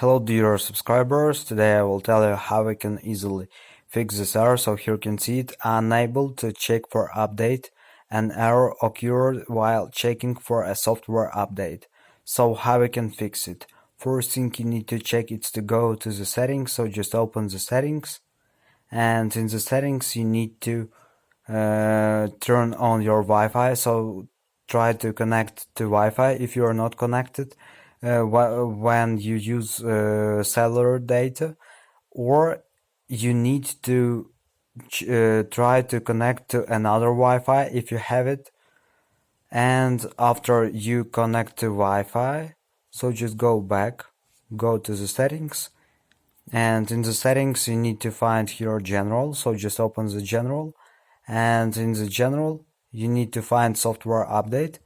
Hello dear subscribers, today I will tell you how we can easily fix this error. So here you can see it, unable to check for update. An error occurred while checking for a software update. So how we can fix it? First thing you need to check is to go to the settings. So just open the settings, and in the settings you need to turn on your Wi-Fi. So try to connect to Wi-Fi if you are not connected when you use cellular data, or you need to try to connect to another Wi-Fi if you have it. And after you connect to Wi-Fi, so just go back, go to the settings, and in the settings you need to find here general. So just open the general, and in the general you need to find software update.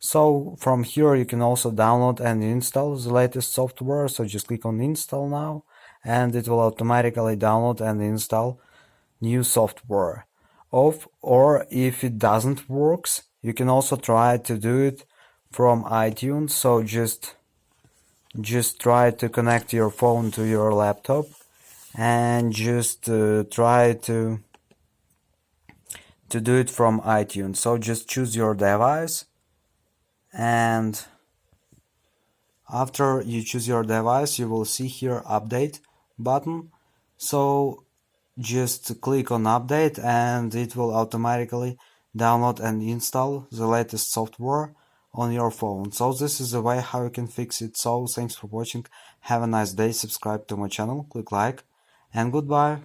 So from here you can also download and install the latest software. So just click on install now, and it will automatically download and install new software. Or if it doesn't works, you can also try to do it from iTunes. So just try to connect your phone to your laptop, and just try to do it from iTunes. So just choose your device, and after you choose your device you will see here update button. So just click on update, and it will automatically download and install the latest software on your phone. So this is the way how you can fix it. So thanks for watching, have a nice day, subscribe to my channel, click like, and goodbye.